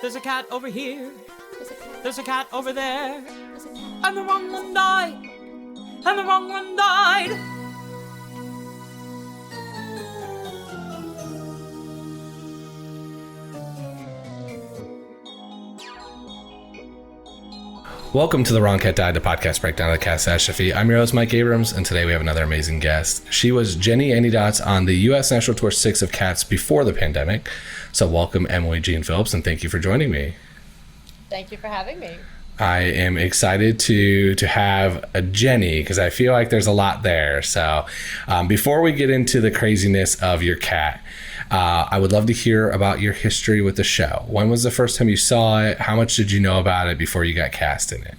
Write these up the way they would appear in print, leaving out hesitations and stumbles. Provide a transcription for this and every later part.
There's a cat over here. There's a cat over there. And the wrong one died. And the wrong one died. Welcome to The Wrong Cat Died, the podcast breakdown of the catastrophe. I'm your host, Mike Abrams, and today we have another amazing guest. She was Jennyanydot on the U.S. National Tour 6 of Cats before the pandemic. So welcome, Emily Jeanne Phillips, and thank you for joining me. Thank you for having me. I am excited to have a Jenny because I feel like there's a lot there. So before we get into the craziness of your cat, I would love to hear about your history with the show. When was the first time you saw it? How much did you know about it before you got cast in it?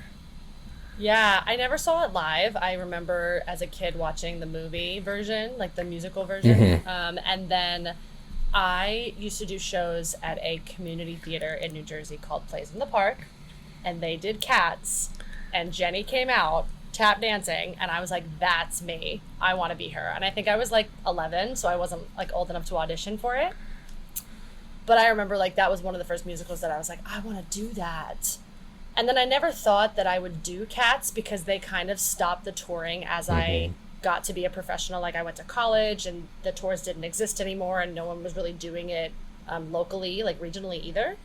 Yeah, I never saw it live. I remember as a kid watching the movie version, like the musical version. Mm-hmm. And then I used to do shows at a community theater in New Jersey called Plays in the Park. And they did Cats. And Jenny came out tap dancing. And I was like, that's me. I want to be her. And I think I was like 11. So I wasn't like old enough to audition for it. But I remember like that was one of the first musicals that I was like, I want to do that. And then I never thought that I would do Cats because they kind of stopped the touring as I got to be a professional. Like I went to college and the tours didn't exist anymore and no one was really doing it locally, like regionally either.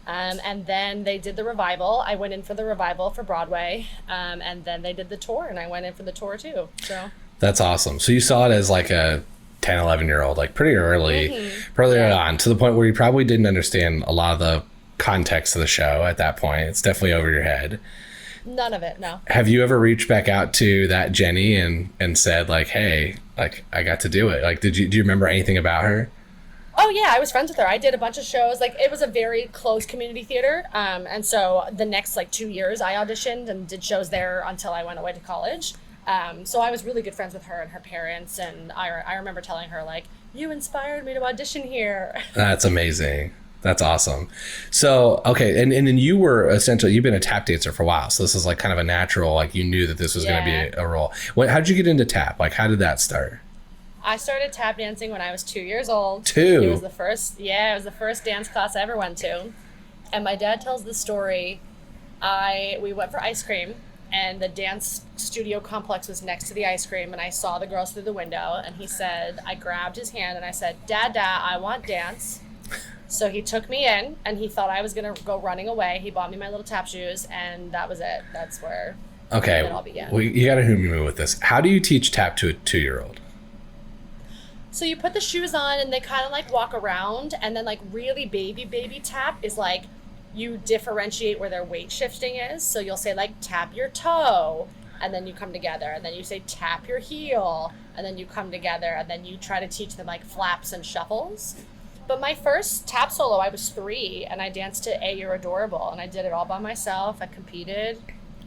And then they did the revival. I went in for the revival for Broadway. And then they did the tour and I went in for the tour too. So that's awesome. So you saw it as like a 10, 11-year-old, like pretty early on, to the point where you probably didn't understand a lot of the context of the show at that point. It's definitely over your head. None of it, no. Have you ever reached back out to that Jenny and said like, hey, like I got to do it? Like, do you remember anything about her? Oh yeah, I was friends with her. I did a bunch of shows. Like it was a very close community theater. And so the next like 2 years I auditioned and did shows there until I went away to college. So I was really good friends with her and her parents. And I remember telling her like, you inspired me to audition here. That's amazing. That's awesome. So, okay. And then you were essentially, you've been a tap dancer for a while. So this is like kind of a natural, like you knew that this was going to be a role. How did you get into tap? Like, how did that start? I started tap dancing when I was 2 years old. It was the first dance class I ever went to. And my dad tells the story. We went for ice cream and the dance studio complex was next to the ice cream and I saw the girls through the window and he said, I grabbed his hand and I said, Dad, I want dance. So he took me in and he thought I was going to go running away. He bought me my little tap shoes and that was it. That's where it all began. Well, you got to humor me with this. How do you teach tap to a 2-year-old? So you put the shoes on and they kind of like walk around and then like really baby tap is like you differentiate where their weight shifting is. So you'll say like tap your toe and then you come together and then you say tap your heel and then you come together and then you try to teach them like flaps and shuffles. But my first tap solo, I was 3 and I danced to Hey, You're Adorable and I did it all by myself. I competed.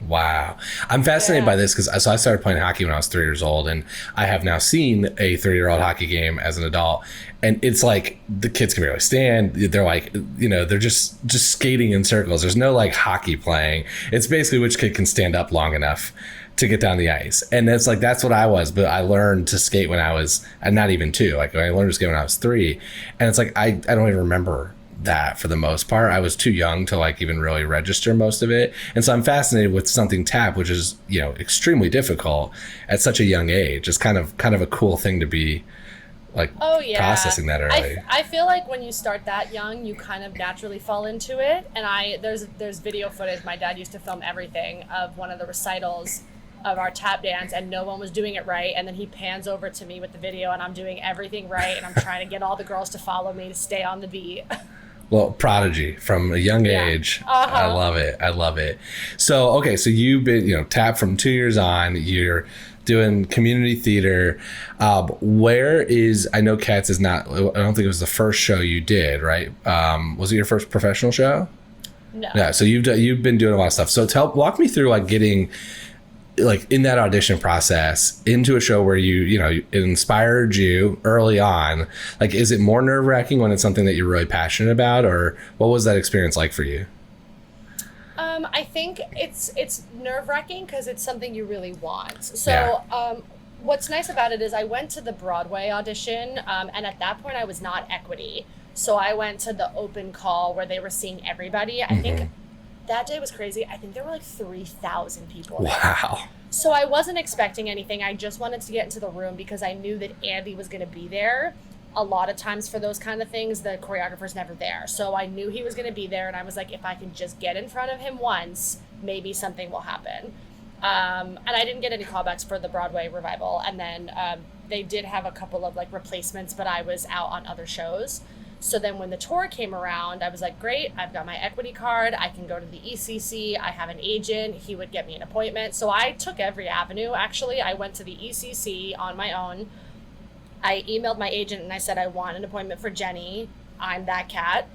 Wow. I'm fascinated by this because I started playing hockey when I was 3 years old and I have now seen a 3-year-old hockey game as an adult and it's like the kids can barely stand. They're like, they're just skating in circles. There's no like hockey playing. It's basically which kid can stand up long enough to get down the ice. And it's like, that's what I was, but I learned to skate when I was, and not even 2, like I learned to skate when I was 3. And it's like, I don't even remember that for the most part. I was too young to like even really register most of it. And so I'm fascinated with something tap, which is, extremely difficult at such a young age. It's kind of a cool thing to be like processing that early. I feel like when you start that young, you kind of naturally fall into it. And there's video footage. My dad used to film everything of one of the recitals of our tap dance and no one was doing it right and then he pans over to me with the video and I'm doing everything right and I'm trying to get all the girls to follow me to stay on the beat. Well, prodigy from a young age. I love it. So, okay, so you've been, tap from 2 years on, you're doing community theater. I know Cats is not, I don't think it was the first show you did, right? Was it your first professional show? No. Yeah, so you've been doing a lot of stuff. So walk me through like getting like in that audition process into a show where it inspired you early on. Like, is it more nerve-wracking when it's something that you're really passionate about, or what was that experience like for you? I think it's nerve-wracking because it's something you really want. So what's nice about it is I went to the Broadway audition and at that point I was not equity. So I went to the open call where they were seeing everybody. I think that day was crazy. I think there were like 3,000 people there. Wow. So I wasn't expecting anything. I just wanted to get into the room because I knew that Andy was going to be there. A lot of times for those kind of things, the choreographer's never there. So I knew he was going to be there, and I was like, if I can just get in front of him once, maybe something will happen. And I didn't get any callbacks for the Broadway revival. And then they did have a couple of like replacements, but I was out on other shows. So then when the tour came around, I was like, great, I've got my equity card. I can go to the ECC. I have an agent. He would get me an appointment. So I took every avenue, actually. I went to the ECC on my own. I emailed my agent and I said, I want an appointment for Jenny. I'm that cat.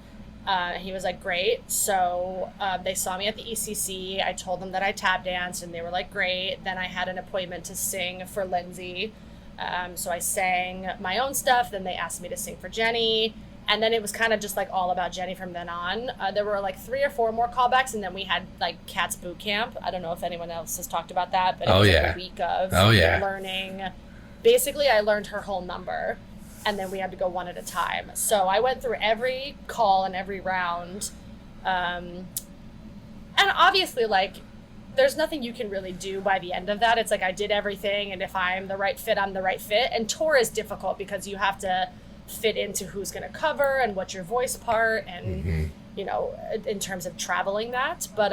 He was like, great. So they saw me at the ECC. I told them that I tap danced and they were like, great. Then I had an appointment to sing for Lindsay. So I sang my own stuff. Then they asked me to sing for Jenny. And then it was kind of just like all about Jenny from then on. There were like 3 or 4 more callbacks, and then we had like Cats Boot Camp. I don't know if anyone else has talked about that, but it was like a week of learning. Basically, I learned her whole number, and then we had to go one at a time. So I went through every call and every round. And obviously, like, there's nothing you can really do by the end of that. It's like I did everything, and if I'm the right fit, I'm the right fit. And tour is difficult because you have to fit into who's going to cover and what's your voice part and you know, in terms of traveling that. But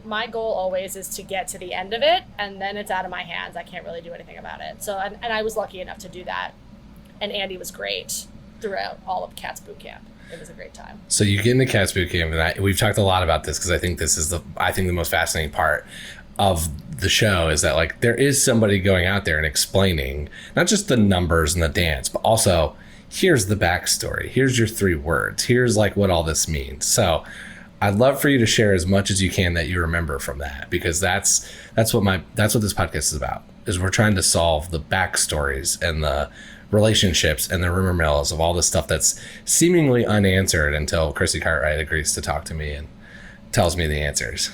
my goal always is to get to the end of it, and then it's out of my hands. I can't really do anything about it. So and I was lucky enough to do that, and Andy was great throughout all of Cats Boot Camp. It was a great time. So you get into Cats Boot Camp, and we've talked a lot about this because I think this is the most fascinating part of the show is that like there is somebody going out there and explaining not just the numbers and the dance, but also here's the backstory. Here's your 3 words. Here's like what all this means. So I'd love for you to share as much as you can that you remember from that, because that's what this podcast is about, is we're trying to solve the backstories and the relationships and the rumor mills of all the stuff that's seemingly unanswered until Chrissy Cartwright agrees to talk to me and tells me the answers.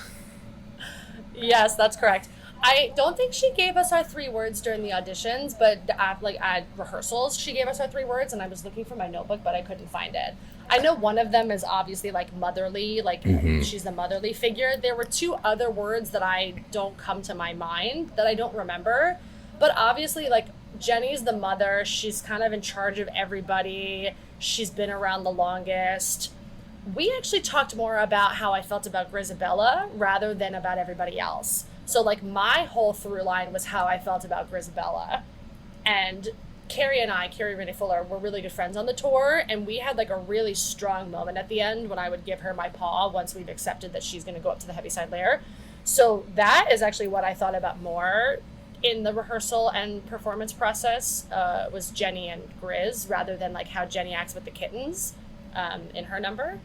Yes, that's correct. I don't think she gave us our 3 words during the auditions, but at rehearsals, she gave us our 3 words, and I was looking for my notebook, but I couldn't find it. I know one of them is obviously like motherly, like she's the motherly figure. There were 2 other words that I don't come to my mind, that I don't remember, but obviously like Jenny's the mother. She's kind of in charge of everybody. She's been around the longest. We actually talked more about how I felt about Grizabella rather than about everybody else. So like my whole through line was how I felt about Grizabella. And Carrie Renee Fuller, were really good friends on the tour, and we had like a really strong moment at the end when I would give her my paw once we've accepted that she's going to go up to the heaviside layer. So that is actually what I thought about more in the rehearsal and performance process, was Jenny and Grizz, rather than like how Jenny acts with the kittens in her number.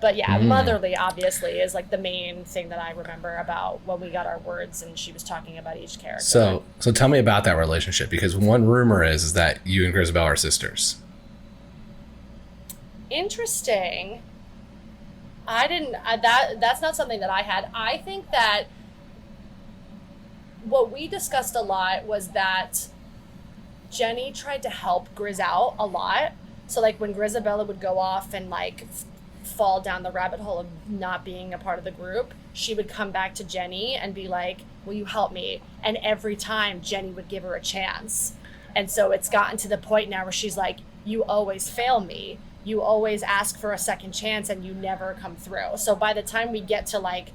But yeah, motherly obviously is like the main thing that I remember about when we got our words and she was talking about each character. So tell me about that relationship, because one rumor is that you and Grizabella are sisters. Interesting. That's not something that I had. I think that what we discussed a lot was that Jenny tried to help Grizz out a lot. So like when Grizabella would go off and like fall down the rabbit hole of not being a part of the group, she would come back to Jenny and be like, will you help me? And every time Jenny would give her a chance. And so it's gotten to the point now where she's like, you always fail me. You always ask for a second chance and you never come through. So by the time we get to like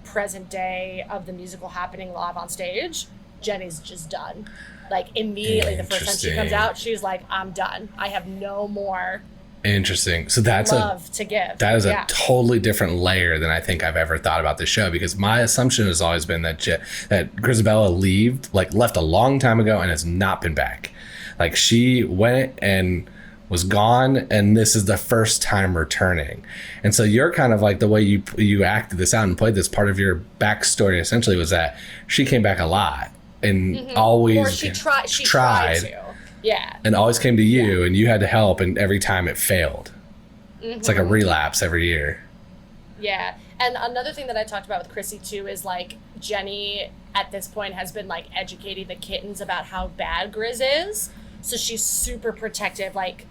present day of the musical happening live on stage, Jenny's just done. Like immediately the first time she comes out, she's like, I'm done. I have no more Interesting. So that's love to give. That is a totally different layer than I think I've ever thought about the show, because my assumption has always been that Grizabella left a long time ago and has not been back. Like she went and was gone, and this is the first time returning. And so you're kind of like, the way you acted this out and played this, part of your backstory essentially was that she came back a lot and always or she tried to. Yeah. And always came to you, and you had to help, and every time it failed. It's like a relapse every year. Yeah. And another thing that I talked about with Chrissy too is like Jenny at this point has been like educating the kittens about how bad Grizz is. So she's super protective. Like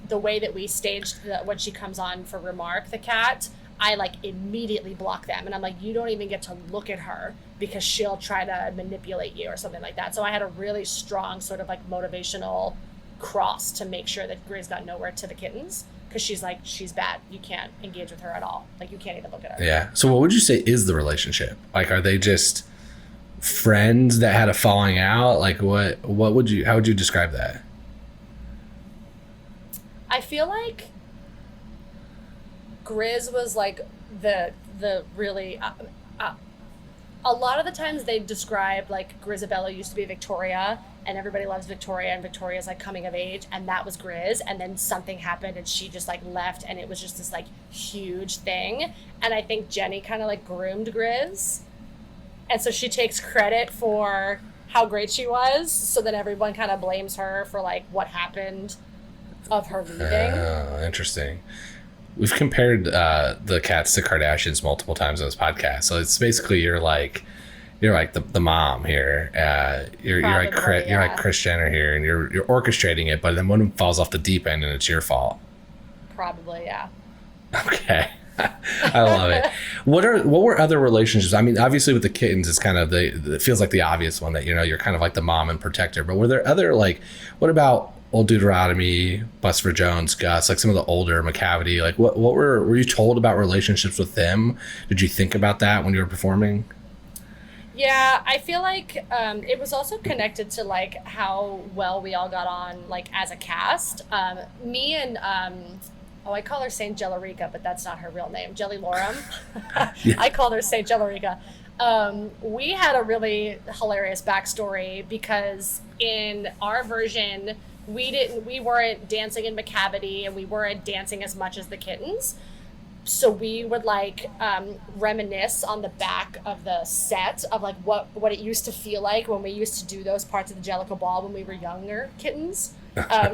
the way that we staged when she comes on for Remark, the cat, I like immediately block them. And I'm like, you don't even get to look at her because she'll try to manipulate you or something like that. So I had a really strong sort of like motivational cross to make sure that Grizz got nowhere to the kittens. Because she's bad. You can't engage with her at all. Like, you can't even look at her. Yeah. So what would you say is the relationship? Like, are they just friends that had a falling out? Like, how would you describe that? I feel like Grizz was like the really a lot of the times they describe like Grizabella used to be Victoria, and everybody loves Victoria, and Victoria's like coming of age, and that was Grizz, and then something happened and she just like left, and it was just this like huge thing. And I think Jenny kind of like groomed Grizz, and so she takes credit for how great she was, so then everyone kind of blames her for like what happened of her leaving. Oh, interesting. We've compared the cats to Kardashians multiple times on this podcast. So it's basically you're like the mom here. You're like Kris Jenner here, and you're orchestrating it. But then one falls off the deep end, and it's your fault. Probably, yeah. Okay, I love it. What were other relationships? I mean, obviously with the kittens, it's kind of it feels like the obvious one that you're kind of like the mom and protector. But were there other like what about Old Deuteronomy, Buster Jones, Gus, like some of the older McCavity, like what were you told about relationships with them? Did you think about that when you were performing? Yeah, I feel like it was also connected to like how well we all got on like as a cast. Me and I call her Saint Jellarica, but that's not her real name. Jelly Lorum. Yeah. I called her Saint Jellarica. We had a really hilarious backstory because in our version, we weren't dancing in McCavity, and we weren't dancing as much as the kittens. So we would like reminisce on the back of the set of like what it used to feel like when we used to do those parts of the Jellicle Ball when we were younger kittens.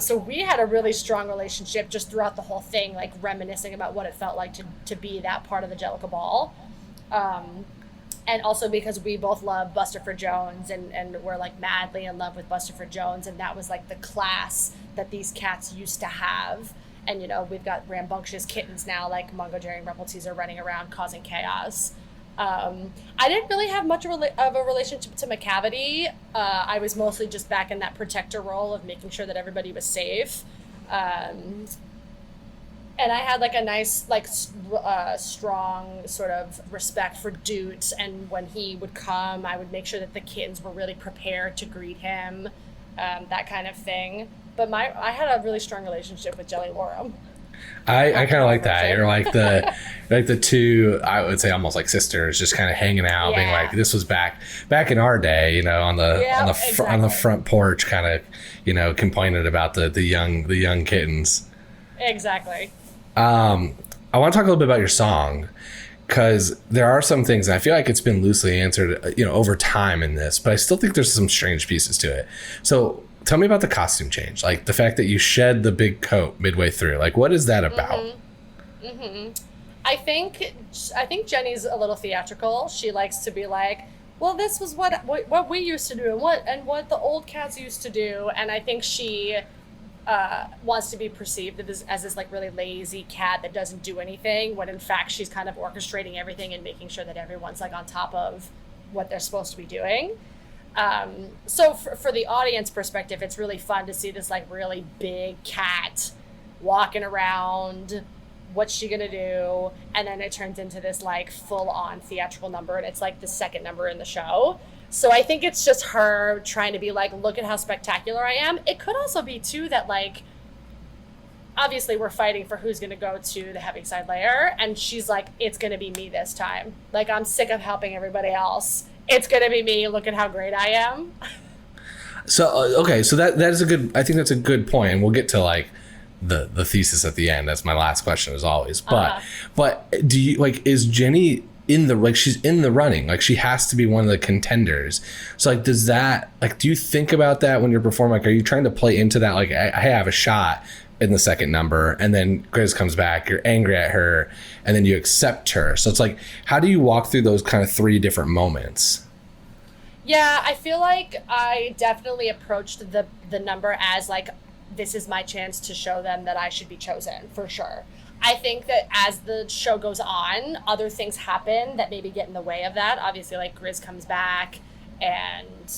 So we had a really strong relationship just throughout the whole thing, like reminiscing about what it felt like to be that part of the Jellicle Ball. And also because we both love Buster Jones and we're like madly in love with Buster Jones, and that was like the class that these cats used to have. And we've got rambunctious kittens now like Mungo Jerry and Rumpleteazer running around causing chaos. I didn't really have much of a relationship to McCavity. I was mostly just back in that protector role of making sure that everybody was safe. And I had like a nice, like strong sort of respect for Doot. And when he would come, I would make sure that the kittens were really prepared to greet him, that kind of thing. But I had a really strong relationship with Jelly Lorum. I kind of like that. You're like the two, I would say almost like sisters, just kind of hanging out, being like, this was back in our day, on the front porch, kind of, complaining about the young kittens. Exactly. I want to talk a little bit about your song, because there are some things, and I feel like it's been loosely answered, over time in this, but I still think there's some strange pieces to it. So tell me about the costume change, like the fact that you shed the big coat midway through. Like, what is that about? I think Jenny's a little theatrical. She likes to be like, well, this was what we used to do and what the old cats used to do. And I think she wants to be perceived as this like really lazy cat that doesn't do anything, when in fact she's kind of orchestrating everything and making sure that everyone's like on top of what they're supposed to be doing. So for the audience perspective, it's really fun to see this like really big cat walking around. What's she gonna do? And then it turns into this like full-on theatrical number, and it's like the second number in the show. So I think it's just her trying to be like, look at how spectacular I am. It could also be too that like, obviously we're fighting for who's gonna go to the Heaviside Lair, and she's like, it's gonna be me this time. Like, I'm sick of helping everybody else. It's gonna be me. Look at how great I am. So okay, so that is I think that's a good point, and we'll get to like the thesis at the end. That's my last question, as always. But do you like, is Jenny she's in the running, like she has to be one of the contenders? So like, does that, like, do you think about that when you're performing? Like, are you trying to play into that, like, I have a shot in the second number, and then Grizz comes back, you're angry at her, and then you accept her? So it's like, how do you walk through those kind of three different moments? Yeah, I feel like I definitely approached the number as like this is my chance to show them that I should be chosen, for sure. I think that as the show goes on, other things happen that maybe get in the way of that. Obviously, like Grizz comes back, and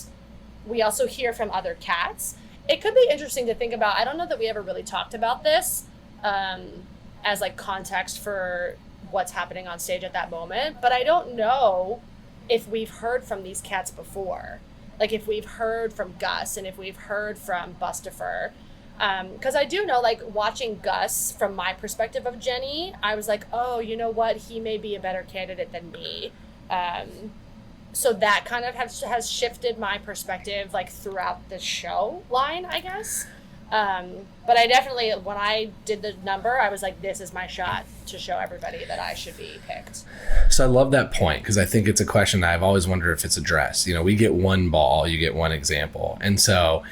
we also hear from other cats. It could be interesting to think about. I don't know that we ever really talked about this as like context for what's happening on stage at that moment, but I don't know if we've heard from these cats before. Like if we've heard from Gus and if we've heard from Bustifer. Because I do know, like, watching Gus from my perspective of Jenny, I was like, oh, you know what? He may be a better candidate than me. So that kind of has shifted my perspective, like, throughout the show line, I guess. But I definitely, when I did the number, I was like, this is my shot to show everybody that I should be picked. So I love that point, because I think it's a question that I've always wondered if it's addressed. You know, we get one ball, you get one example. And so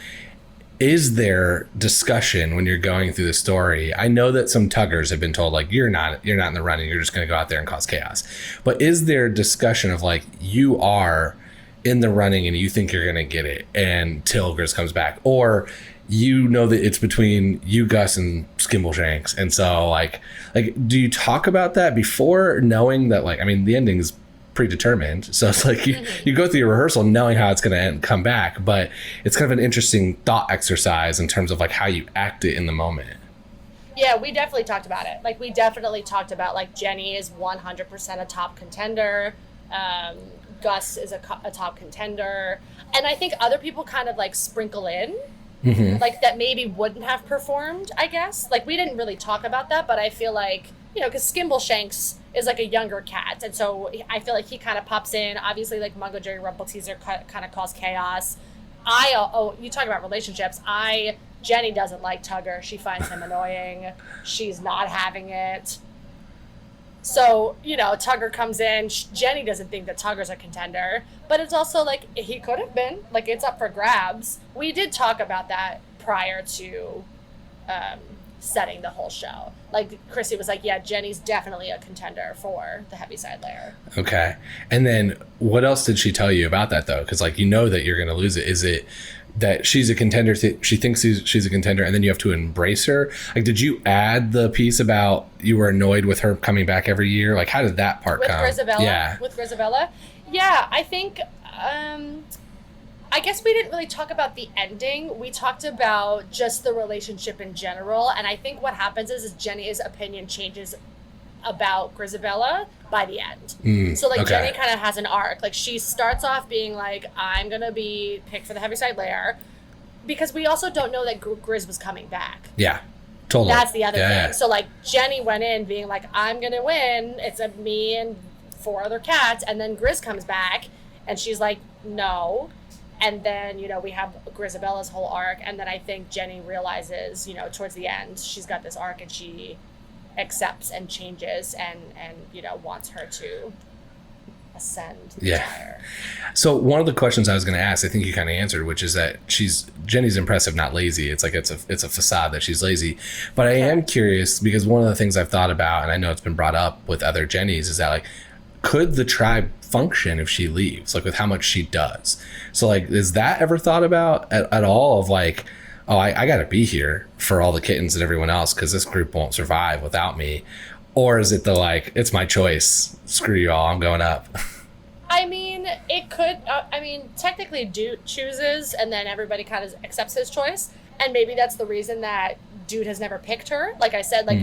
is there discussion when you're going through the story? I know that some tuggers have been told, like, you're not in the running, you're just going to go out there and cause chaos. But is there discussion of, like, you are in the running and you think you're going to get it until Grizz comes back? Or you know that it's between you, Gus, and Skimbleshanks. And so, like, do you talk about that before, knowing that, like, I mean, the ending's predetermined, so it's like you go through your rehearsal knowing how it's going to come back, but it's kind of an interesting thought exercise in terms of like how you act it in the moment. Yeah, we definitely talked about it. Like, we definitely talked about, like, Jenny is 100% a top contender. Gus is a top contender. And I think other people kind of, like, sprinkle in, like, that maybe wouldn't have performed, I guess. Like, we didn't really talk about that, but I feel like, you know, because Skimbleshanks is like a younger cat, and so I feel like he kind of pops in. Obviously, like, Mungo Jerry Rumpleteazer kind of cause chaos. You talk about relationships. Jenny doesn't like Tugger. She finds him annoying. She's not having it. So, you know, Tugger comes in. Jenny doesn't think that Tugger's a contender, but it's also like, he could have been. Like, it's up for grabs. We did talk about that prior to setting the whole show. Like, Chrissy was like, yeah, Jenny's definitely a contender for the Heaviside Layer. Okay. And then what else did she tell you about that, though? Because, like, you know that you're going to lose it. Is it that she's a contender, she thinks she's a contender, and then you have to embrace her? Like, did you add the piece about you were annoyed with her coming back every year? Like, how did that part come? Grizabella? Yeah. With Grizabella? Yeah, I think... I guess we didn't really talk about the ending. We talked about just the relationship in general. And I think what happens is Jenny's opinion changes about Grizabella by the end. So, like, okay. Jenny kind of has an arc. Like, she starts off being like, I'm going to be picked for the Heaviside Layer. Because we also don't know that Grizz was coming back. Yeah, totally. That's the other thing. Yeah. So, like, Jenny went in being like, I'm going to win. It's me and 4 other cats. And then Grizz comes back. And she's like, no. And then, you know, we have Grizabella's whole arc. And then I think Jenny realizes, you know, towards the end, she's got this arc and she accepts and changes and you know, wants her to ascend higher. So one of the questions I was going to ask, I think you kind of answered, which is that Jenny's impressive, not lazy. It's like it's a facade that she's lazy. But I am curious, because one of the things I've thought about, and I know it's been brought up with other Jennys, is that, like, could the tribe function if she leaves, like, with how much she does? So, like, is that ever thought about at all, of like, oh, I gotta be here for all the kittens and everyone else because this group won't survive without me? Or is it the, like, it's my choice, screw you all, I'm going up? I mean, it could, technically Dude chooses and then everybody kind of accepts his choice, and maybe that's the reason that Dude has never picked her. Like I said, like,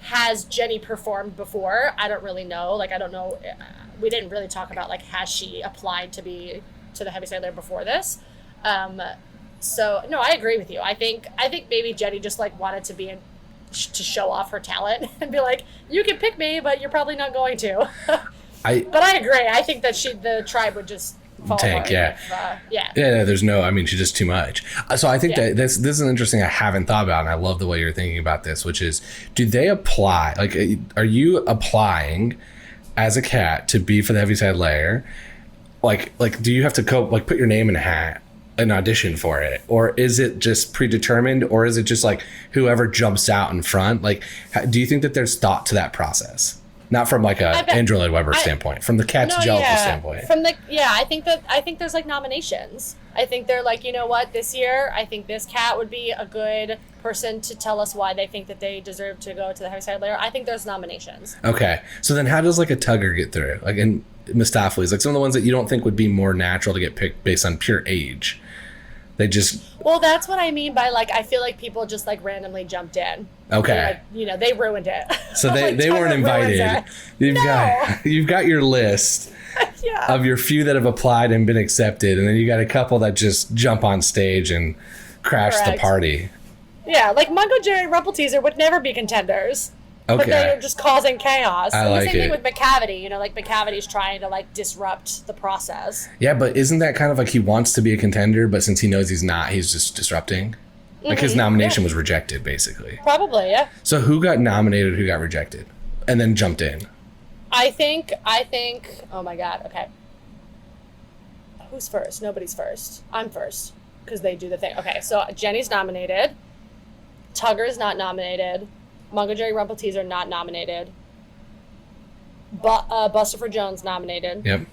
has Jenny performed before? I don't really know. Like, I don't know. We didn't really talk about, like, has she applied to the Heaviside Layer before this? So no, I agree with you. I think maybe Jenny just, like, wanted to be to show off her talent and be like, you can pick me, but you're probably not going to. But I agree. I think that the tribe would just fall tank, apart. There's no, she's just too much. So I think that this is interesting. I haven't thought about, and I love the way you're thinking about this, which is, do they apply? Like, are you applying as a cat to be for the Heaviside Layer? Like, do you have to put your name in a hat and audition for it, or is it just predetermined, or is it just like whoever jumps out in front? Like, do you think that there's thought to that process? Not from like a Andrew Lloyd Webber standpoint, from the Cats Jellicle standpoint. I think there's like nominations. I think they're like, you know what, this year I think this cat would be a good person to tell us why they think that they deserve to go to the Heaviside Layer. I think there's nominations. Okay, so then how does like a Tugger get through? Like in Mistopheles, like some of the ones that you don't think would be more natural to get picked based on pure age. They just... Well, that's what I mean by, like, I feel like people just, like, randomly jumped in. Okay. Like, they ruined it. So they weren't invited. You've got your list of your few that have applied and been accepted, and then you got a couple that just jump on stage and crash the party. Yeah, like Mungo Jerry and Rumpleteazer would never be contenders. Okay. But they're just causing chaos. I like it. Same thing with McCavity. Like McCavity's trying to like disrupt the process. Yeah, but isn't that kind of like he wants to be a contender, but since he knows he's not, he's just disrupting? Like his nomination was rejected, basically. Probably, yeah. So who got nominated, who got rejected? And then jumped in? I think, oh my God, okay. Who's first? Nobody's first. I'm first, because they do the thing. Okay, so Jenny's nominated. Tugger's not nominated. Mungo Jerry Rumpleteazer not nominated. Buster for Jones nominated. Yep.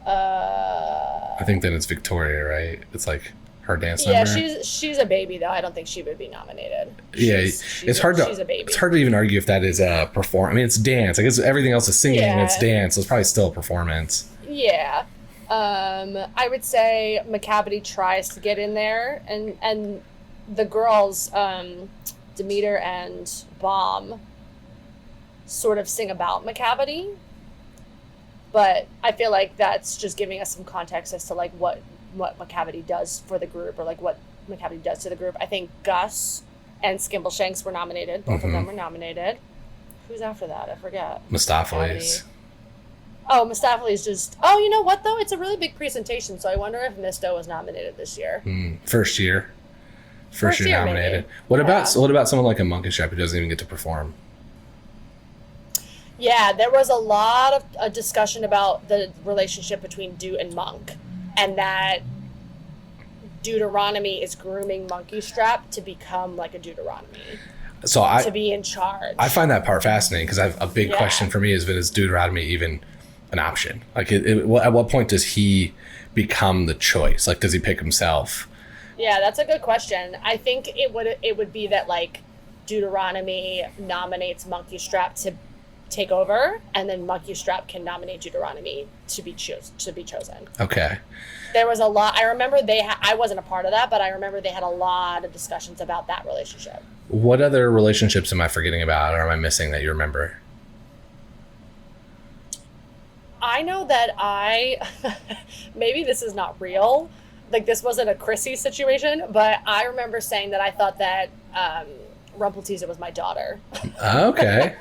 I think then it's Victoria, right? It's like her dance number. Yeah, she's a baby though. I don't think she would be nominated. She's hard to even argue if that is a performance. I mean, it's dance. I guess everything else is singing and it's dance, so it's probably still a performance. Yeah. I would say McCavity tries to get in there, and the girls, Demeter and Bomb, sort of sing about McCavity, but I feel like that's just giving us some context as to like what McCavity does for the group, or like what McCavity does to the group. I think Gus and Skimbleshanks were nominated. Both of them were nominated. Who's after that? I forget. Mistopheles. Oh, Mistopheles just... Oh, you know what, though? It's a really big presentation, so I wonder if Misto was nominated this year. First year nominated. Maybe. What about someone like a Monkish Rap who doesn't even get to perform? Yeah, there was a lot of a discussion about the relationship between Dude and Monk, and that Deuteronomy is grooming Monkey Strap to become like a Deuteronomy. To be in charge. I find that part fascinating because I have a big question for me is Deuteronomy even an option? Like, at what point does he become the choice? Like, does he pick himself? Yeah, that's a good question. I think it would be that like Deuteronomy nominates Monkey Strap to take over, and then Monkey Strap can nominate Deuteronomy to be chosen. Okay. There was a lot. I remember I wasn't a part of that, but I remember they had a lot of discussions about that relationship. What other relationships am I forgetting about, or am I missing that you remember? I know that maybe this is not real. Like, this wasn't a Chrissy situation, but I remember saying that I thought that Rumpleteazer was my daughter. Okay.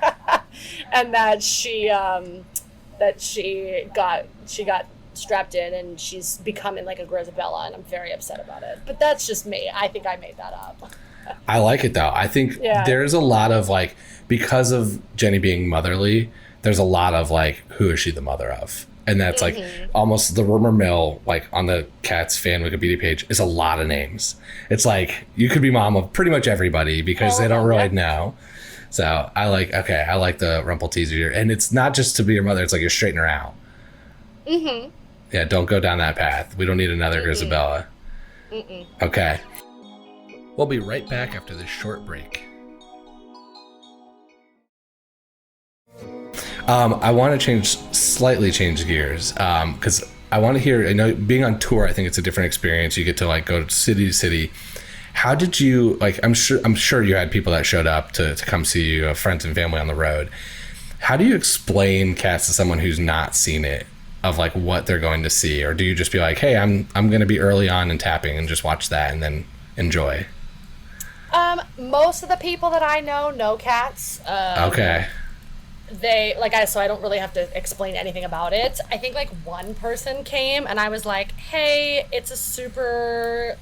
And that she got strapped in, and she's becoming like a Grizabella, and I'm very upset about it. But that's just me. I think I made that up. I like it though. I think there's a lot of like, because of Jenny being motherly, there's a lot of like, who is she the mother of? And that's like almost the rumor mill, like on the Cats fan Wikipedia page, is a lot of names. It's like you could be mom of pretty much everybody because they don't really know. So I like the Rumpleteazer, and it's not just to be your mother. It's like you're straightening her out. Yeah, don't go down that path. We don't need another Grizabella. Okay. We'll be right back after this short break. I want to slightly change gears because I want to hear, I know being on tour, I think it's a different experience. You get to like go city to city. How did you, like, I'm sure you had people that showed up to come see you, friends and family on the road. How do you explain Cats to someone who's not seen it, of like what they're going to see? Or do you just be like, hey, I'm going to be early on and tapping and just watch that and then enjoy? Most of the people that I know Cats. Okay. So I don't really have to explain anything about it. I think like one person came and I was like, hey, it's a super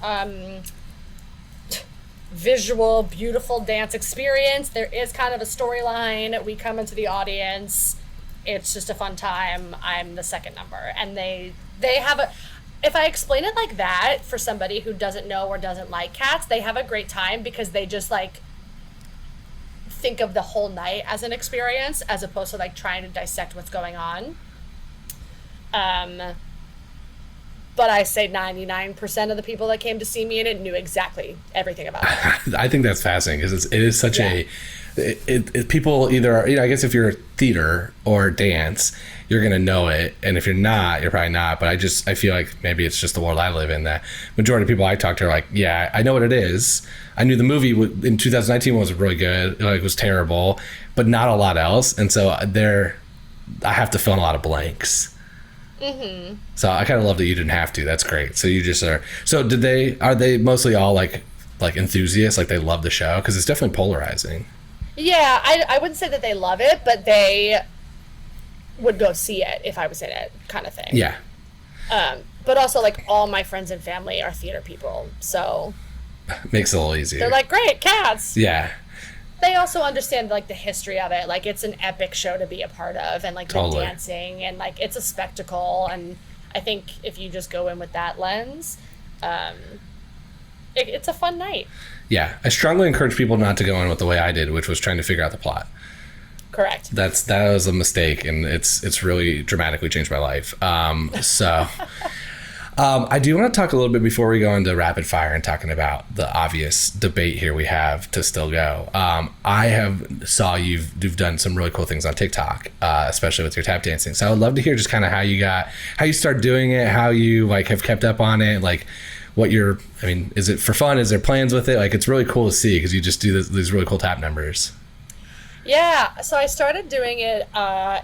visual, beautiful dance experience. There is kind of a storyline. We come into the audience. It's just a fun time. I'm the second number. And they have if I explain it like that for somebody who doesn't know or doesn't like Cats, they have a great time because they just like think of the whole night as an experience as opposed to like trying to dissect what's going on. But I say 99% of the people that came to see me in it knew exactly everything about it. I think that's fascinating because it is such people either are, I guess if you're theater or dance, you're going to know it. And if you're not, you're probably not. But I feel like maybe it's just the world I live in that majority of people I talk to are like, yeah, I know what it is. I knew the movie in 2019 was really good. It was terrible, but not a lot else. And so I have to fill in a lot of blanks. Mm-hmm. So I kind of love that you didn't have to. That's great. So you just are. So are they mostly all like enthusiasts? Like they love the show? Because it's definitely polarizing. Yeah, I wouldn't say that they love it, but they would go see it if I was in it, kind of thing. Yeah. But also like all my friends and family are theater people, so makes it a little easier. They're like, great, cats. Yeah. They also understand like the history of it. Like it's an epic show to be a part of, and like the dancing, and like it's a spectacle. And I think if you just go in with that lens, it's a fun night. Yeah, I strongly encourage people not to go in with the way I did, which was trying to figure out the plot. Correct. That was a mistake, and it's really dramatically changed my life. I do want to talk a little bit before we go into rapid fire and talking about the obvious debate here we have to still go. I saw you've done some really cool things on TikTok, especially with your tap dancing. So I would love to hear just kind of how you started doing it, how you like have kept up on it, like is it for fun? Is there plans with it? Like it's really cool to see because you just do these really cool tap numbers. Yeah, so I started doing it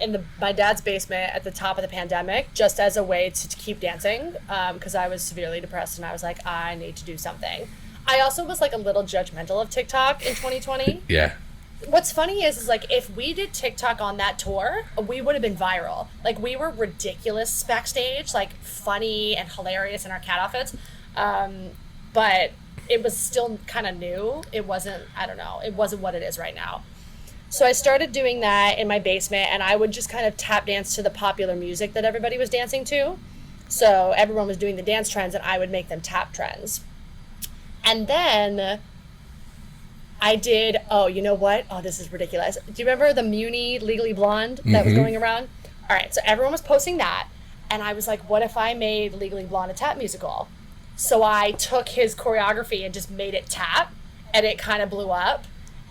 in my dad's basement at the top of the pandemic, just as a way to keep dancing, because I was severely depressed and I was like, I need to do something. I also was like a little judgmental of TikTok in 2020. Yeah. What's funny is like if we did TikTok on that tour, we would have been viral. Like we were ridiculous backstage, like funny and hilarious in our cat outfits, but it was still kind of new. It wasn't what it is right now. So I started doing that in my basement, and I would just kind of tap dance to the popular music that everybody was dancing to. So everyone was doing the dance trends, and I would make them tap trends. And then I did, you know what? Oh, this is ridiculous. Do you remember the Muni Legally Blonde that was going around? All right, so everyone was posting that, and I was like, what if I made Legally Blonde a tap musical? So I took his choreography and just made it tap, and it kind of blew up.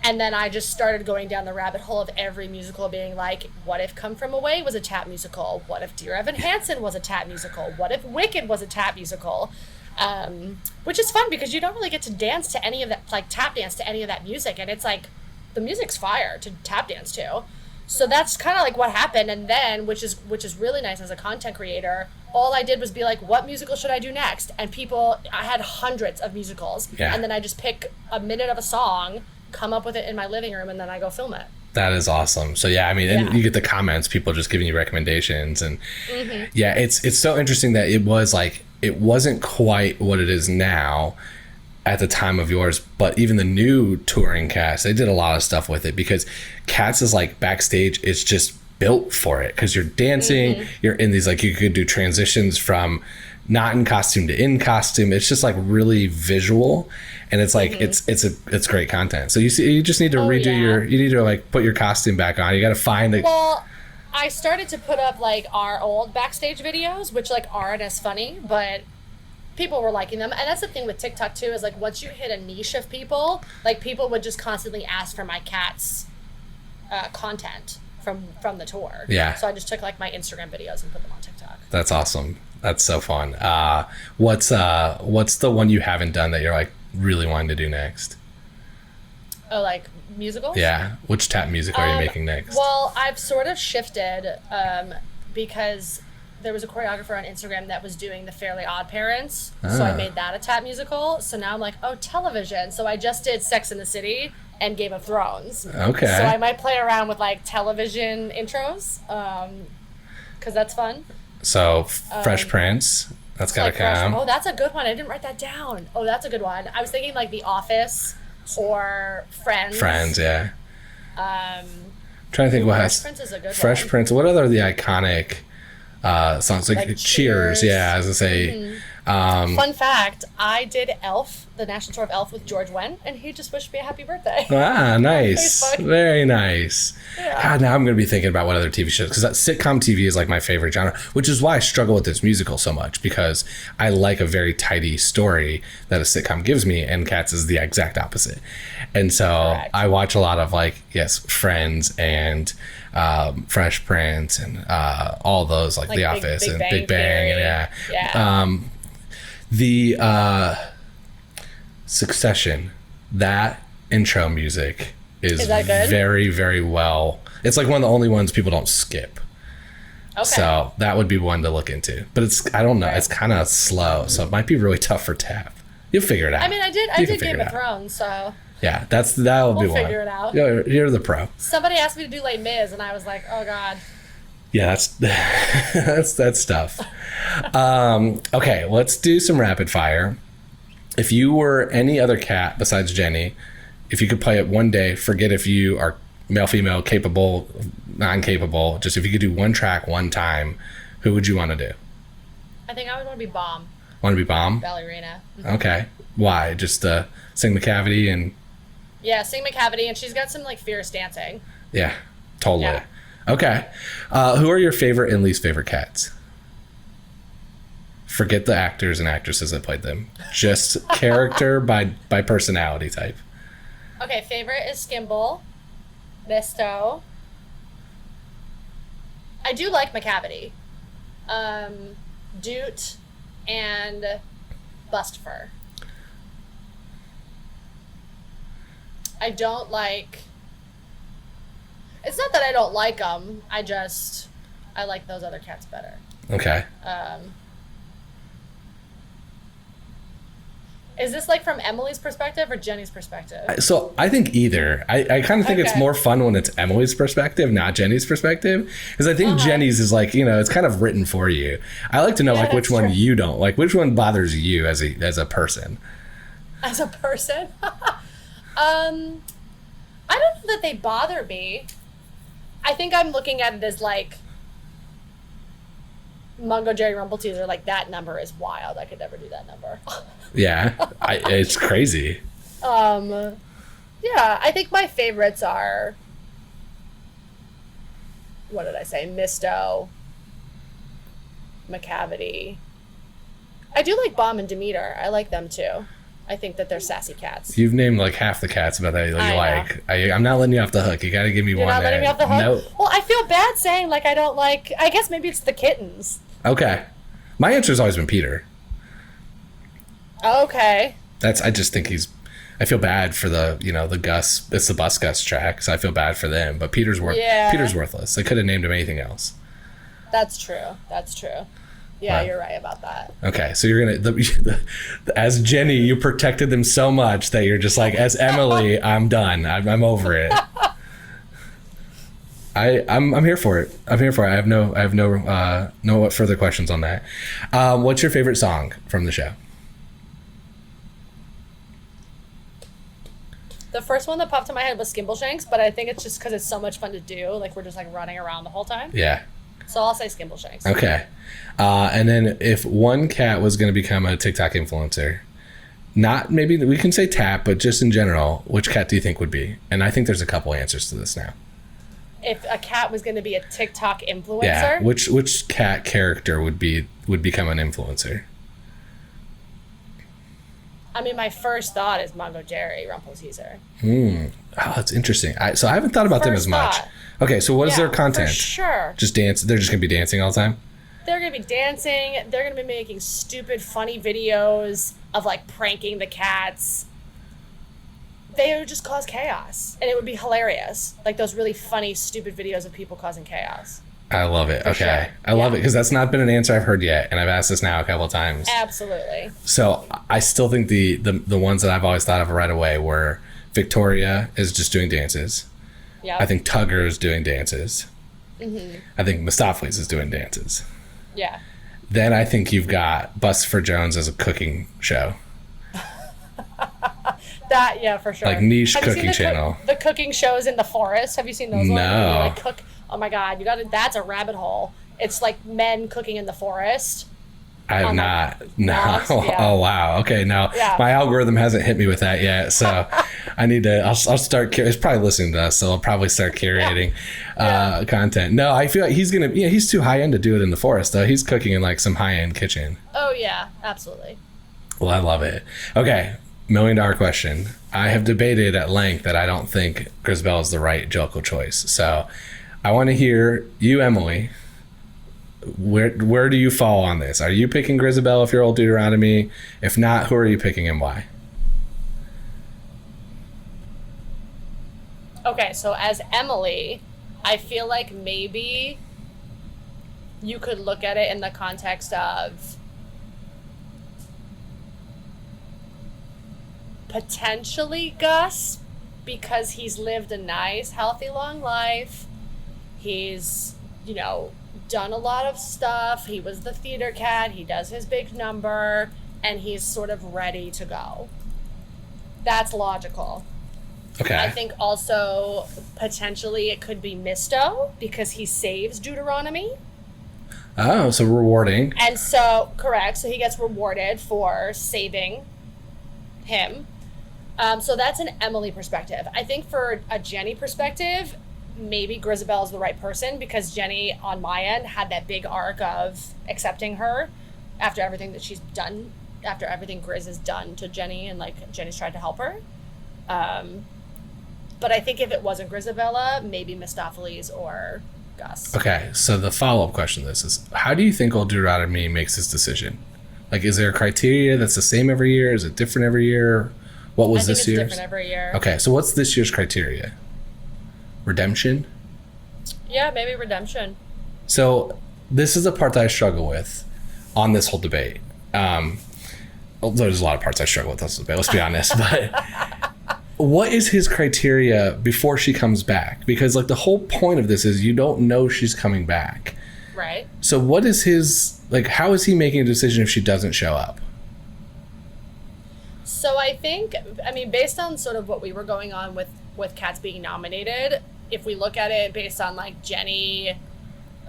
And then I just started going down the rabbit hole of every musical being like, what if Come From Away was a tap musical? What if Dear Evan Hansen was a tap musical? What if Wicked was a tap musical? Which is fun because you don't really get to dance to any of that, like tap dance to any of that music. And it's like, the music's fire to tap dance to. So that's kind of like what happened. And then, which is really nice as a content creator, all I did was be like, what musical should I do next? And I had hundreds of musicals. Yeah. And then I just pick a minute of a song, come up with it in my living room, and then I go film it. That is awesome. So yeah, I mean, and you get the comments, people just giving you recommendations, and yeah, it's so interesting that it wasn't quite what it is now at the time of yours, but even the new touring cast, they did a lot of stuff with it because Cats is like backstage, it's just built for it because you're dancing, you're in these, like you could do transitions from not in costume to in costume. It's just like really visual, and it's like it's great content. So you just need to you need to like put your costume back on. You got to find it. Well, I started to put up like our old backstage videos, which like aren't as funny, but people were liking them. And that's the thing with TikTok too, is like once you hit a niche of people, like people would just constantly ask for my Cats content from the tour. Yeah. So I just took like my Instagram videos and put them on TikTok. That's awesome. That's so fun. What's the one you haven't done that you're like really wanting to do next? Oh, like musicals? Yeah. Which tap music are you making next? Well, I've sort of shifted because there was a choreographer on Instagram that was doing the Fairly Odd Parents. So I made that a tap musical. So now I'm like, television. So I just did Sex and the City and Game of Thrones. Okay. So I might play around with like television intros because that's fun. So Fresh Prince, that's got to count. Oh, that's a good one. I didn't write that down. Oh, that's a good one. I was thinking like The Office or Friends. Friends, yeah. Trying to think what has. Fresh Prince is a good Fresh one. Prince. What other of the iconic songs like Cheers? Yeah, I was gonna say. Fun fact, I did Elf, the national tour of Elf with George Wendt, and he just wished me a happy birthday. Ah, nice. Very nice. Yeah. God, now I'm going to be thinking about what other TV shows, because sitcom TV is like my favorite genre, which is why I struggle with this musical so much, because I like a very tidy story that a sitcom gives me, and Cats is the exact opposite. And so Correct. I watch a lot of Friends and Fresh Prince and all those, like The Office and Big Bang. And Yeah. The Succession, that intro music is that good? very, very well. It's like one of the only ones people don't skip. Okay. So that would be one to look into. But I don't know, it's kind of slow, so it might be really tough for Tap. You'll figure it out. I mean, I did Game of Thrones, so Yeah, that'll be one. we'll figure it out. You're the pro. Somebody asked me to do Les Mis, and I was like, oh god. Yeah, that's tough. Okay, let's do some rapid fire. If you were any other cat besides Jenny, if you could play it one day, forget if you are male, female, capable, non-capable, just if you could do one track one time, who would you want to do? I think I would want to be Bomb. Want to be Bomb? Ballerina. Okay. Why? Just sing the cavity and... Yeah, sing McCavity, and she's got some fierce dancing. Yeah, totally. Yeah. Okay. Who are your favorite and least favorite cats? Forget the actors and actresses that played them. Just character by personality type. Okay, favorite is Skimble, Misto. I do like McCavity. Doot and Bustfur. I don't like... It's not that I don't like them. I like those other cats better. Okay. Is this from Emily's perspective or Jenny's perspective? So I think either. I kind of think it's Okay. more fun when it's Emily's perspective, not Jenny's perspective. Because I think Jenny's is it's kind of written for you. I like to know which that's one true. you don't like. Which one bothers you as a person? As a person? I don't know that they bother me. I think I'm looking at it as Mungo, Jerry, Rumpleteazer, that number is wild. I could never do that number. Yeah, it's crazy. Yeah, I think my favorites are, what did I say? Misto, McCavity. I do like Bomb and Demeter. I like them too. I think that they're sassy cats. You've named half the cats about that you I like. I'm not letting you off the hook. You got to give me You're one. not letting me off the hook? Nope. Well, I feel bad saying I don't like, I guess maybe it's the kittens. Okay. My answer's always been Peter. Okay. I just think I feel bad for the Gus, it's the Bus Gus track, so I feel bad for them. But Peter's worthless. They could have named him anything else. That's true. Yeah, Right. you're right about that. Okay, so you're gonna as Jenny, you protected them so much that you're just as Emily, I'm done. I'm over it. I'm here for it. I have no further questions on that. What's your favorite song from the show? The first one that popped in my head was Skimbleshanks, but I think it's just because it's so much fun to do. We're just running around the whole time. Yeah. So I'll say Skimbleshanks. Okay. And then if one cat was going to become a TikTok influencer, not maybe we can say Tap, but just in general, which cat do you think would be? And I think there's a couple answers to this now. If a cat was going to be a TikTok influencer? Yeah. Which cat character would become an influencer? I mean, my first thought is Mungo Jerry, Rumpleteazer. Oh, that's interesting. So I haven't thought about them as First much. thought. Okay, so what is their content? For sure. Just dance. They're just gonna be dancing all the time. They're going to be dancing. They're going to be making stupid, funny videos of pranking the cats. They would just cause chaos. And it would be hilarious. Those really funny, stupid videos of people causing chaos. I love it. Okay. sure. I love it because that's not been an answer I've heard yet. And I've asked this now a couple of times. Absolutely. So I still think the ones that I've always thought of right away were Victoria is just doing dances. Yeah. I think Tugger is doing dances. Mm-hmm. I think Mistopheles is doing dances. Yeah. Then I think you've got Bus for Jones as a cooking show. That, yeah, for sure. Niche Have you seen cooking channel. The cooking shows in the forest. Have you seen those? No. Where they cook. Oh my God, that's a rabbit hole. It's men cooking in the forest. I have not. No. Yeah. Oh wow. Okay. No, Yeah. my algorithm hasn't hit me with that yet. So I need to. I'll start. It's probably listening to us, so I'll probably start curating content. No, I feel like he's gonna. Yeah, he's too high end to do it in the forest though. He's cooking in like some high end kitchen. Oh yeah, absolutely. Well, I love it. Okay, $1 million question. I have debated at length that I don't think Grizabella is the right Jellicle choice. So I want to hear you, Emily. Where do you fall on this? Are you picking Grizabella if you're old Deuteronomy? If not, who are you picking and why? Okay, so as Emily, I feel like maybe you could look at it in the context of potentially Gus, because he's lived a nice, healthy, long life. He's, done a lot of stuff. He was the theater cat. He does his big number, and he's sort of ready to go. That's logical. Okay. I think also potentially it could be Misto because he saves Deuteronomy. Oh, so rewarding. And so, correct. So he gets rewarded for saving him. So that's an Emily perspective. I think for a Jenny perspective, maybe Grizabella is the right person because Jenny, on my end, had that big arc of accepting her after everything that she's done, after everything Grizz has done to Jenny, and like Jenny's tried to help her. But I think if it wasn't Grizabella, maybe Mistopheles or Gus. Okay, so the follow-up question to this is, how do you think old Deuteronomy makes his decision? Like, is there a criteria that's the same every year? Is it different every year? What was this year's? Different every year. Okay, so what's this year's criteria? Redemption? Yeah, maybe redemption. So this is the part that I struggle with on this whole debate. Although there's a lot of parts I struggle with on this debate, let's be honest. But what is his criteria before she comes back? Because like the whole point of this is you don't know she's coming back. Right. So what is his, like, how is he making a decision if she doesn't show up? So I think, based on sort of what we were going on with cats being nominated, if we look at it based on like Jenny,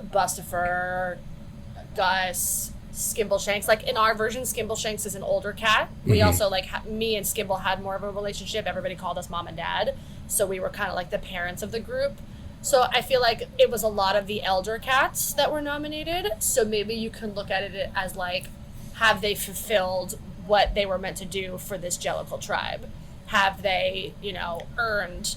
Bustifer, Gus, Skimbleshanks, like in our version, Skimbleshanks is an older cat. We also me and Skimble had more of a relationship. Everybody called us mom and dad. So we were kind of like the parents of the group. So I feel like it was a lot of the elder cats that were nominated. So maybe you can look at it as like, have they fulfilled what they were meant to do for this Jellicle tribe? Have they, earned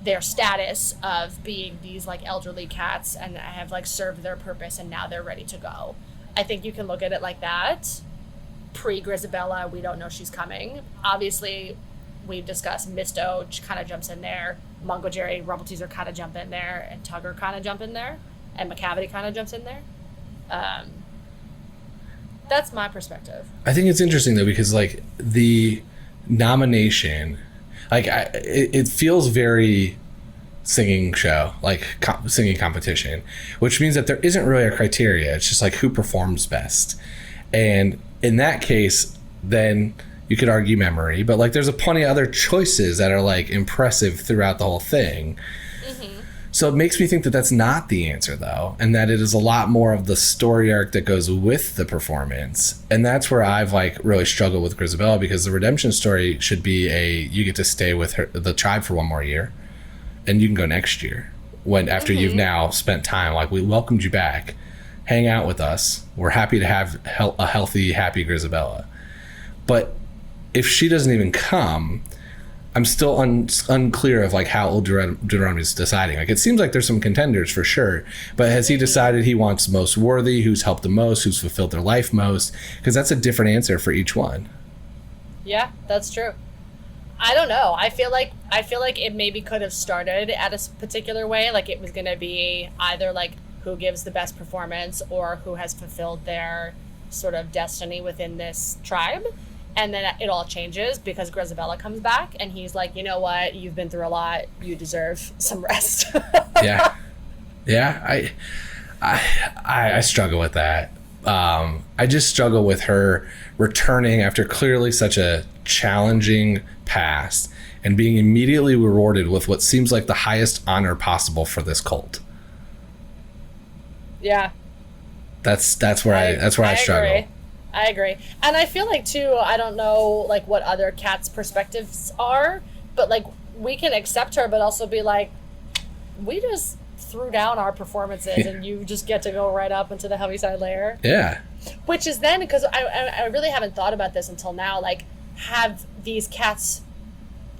their status of being these like elderly cats and have like served their purpose and now they're ready to go? I think you can look at it like that. Pre-Grizabella, we don't know she's coming. Obviously, we've discussed Misto kind of jumps in there. Mungo Jerry, Rumpleteazer kind of jump in there, and Tugger kind of jump in there, and McCavity kind of jumps in there. That's my perspective. I think it's interesting though because like the nomination, like it feels very singing show, like singing competition, which means that there isn't really a criteria. It's just like who performs best, and in that case, then you could argue memory, but like there's a plenty of other choices that are like impressive throughout the whole thing. So it makes me think that that's not the answer though, and that it is a lot more of the story arc that goes with the performance. And that's where I've like really struggled with Grizabella, because the redemption story should be you get to stay with the tribe for one more year and you can go next year after you've now spent time, like we welcomed you back, hang out with us. We're happy to have a healthy, happy Grizabella. But if she doesn't even come, I'm still unclear of like how old Deuteronomy is deciding. Like it seems like there's some contenders for sure, but has he decided he wants most worthy, who's helped the most, who's fulfilled their life most? Because that's a different answer for each one. Yeah, that's true. I don't know. I feel like it maybe could have started at a particular way. Like it was going to be either like who gives the best performance or who has fulfilled their sort of destiny within this tribe. And then it all changes because Grizabella comes back and he's like, you know what? You've been through a lot. You deserve some rest. Yeah. I struggle with that. I just struggle with her returning after clearly such a challenging past and being immediately rewarded with what seems like the highest honor possible for this cult. Yeah. That's where I struggle. Agree. I agree. And I feel like too, I don't know like what other cats' perspectives are, but like we can accept her but also be like, we just threw down our performances and you just get to go right up into the Heaviside layer. Yeah. Which is then, because I really haven't thought about this until now, like, have these cats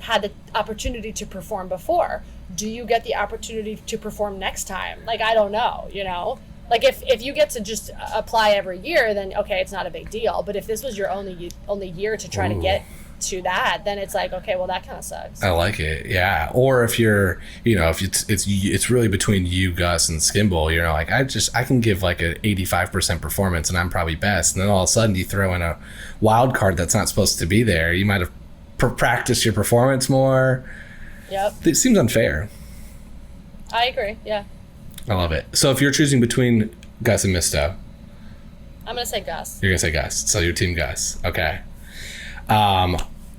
had the opportunity to perform before? Do you get the opportunity to perform next time? Like, I don't know, you know? Like, if you get to just apply every year, then, okay, it's not a big deal. But if this was your only year to try to get to that, then it's like, okay, well, that kind of sucks. I like it, yeah. Or if you're, you know, if it's really between you, Gus, and Skimble, you know, like I can give like an 85% performance and I'm probably best, and then all of a sudden you throw in a wild card that's not supposed to be there. You might have practiced your performance more. Yep. It seems unfair. I agree, yeah. I love it. So if you're choosing between Gus and Misto, I'm gonna say Gus. You're gonna say Gus. So you're team Gus. Okay.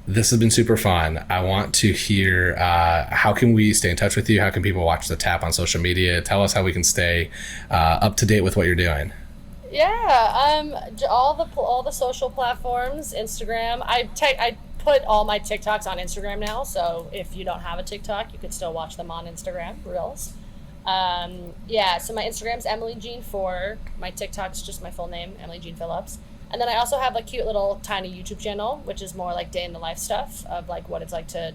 This has been super fun. I want to hear how can we stay in touch with you? How can people watch the Tap on social media? Tell us how we can stay up to date with what you're doing. Yeah, all the social platforms, Instagram. I put all my TikToks on Instagram now, so if you don't have a TikTok, you could still watch them on Instagram Reels. Yeah, so my Instagram's Emily Jeanne 4. My TikTok's just my full name, Emily Jeanne Phillips. And then I also have a cute little tiny YouTube channel, which is more like day in the life stuff of like what it's like to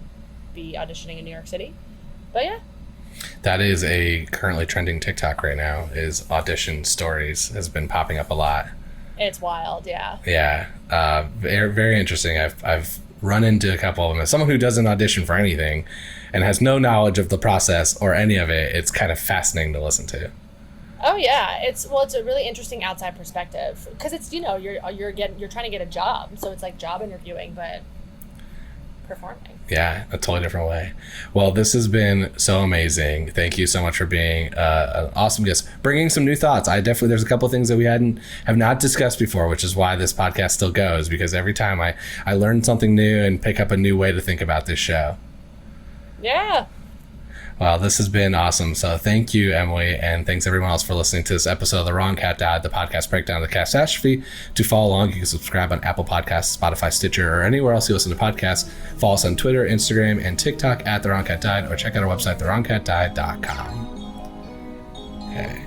be auditioning in New York City. But yeah. That is a currently trending TikTok right now, is audition stories, has been popping up a lot. It's wild, yeah. Yeah, very, very interesting. I've run into a couple of them. As someone who doesn't audition for anything and has no knowledge of the process or any of it, it's kind of fascinating to listen to. Oh yeah, it's a really interesting outside perspective because it's, you know, you're trying to get a job, so it's like job interviewing but performing. Yeah, a totally different way. Well, this has been so amazing. Thank you so much for being an awesome guest, bringing some new thoughts. There's a couple of things that we have not discussed before, which is why this podcast still goes, because every time I learn something new and pick up a new way to think about this show. Yeah. Well, this has been awesome. So thank you, Emily, and thanks everyone else for listening to this episode of The Wrong Cat Died, the podcast breakdown of the catastrophe. To follow along, you can subscribe on Apple Podcasts, Spotify, Stitcher, or anywhere else you listen to podcasts. Follow us on Twitter, Instagram, and TikTok at The Wrong Cat Died, or check out our website, thewrongcatdied.com. Okay.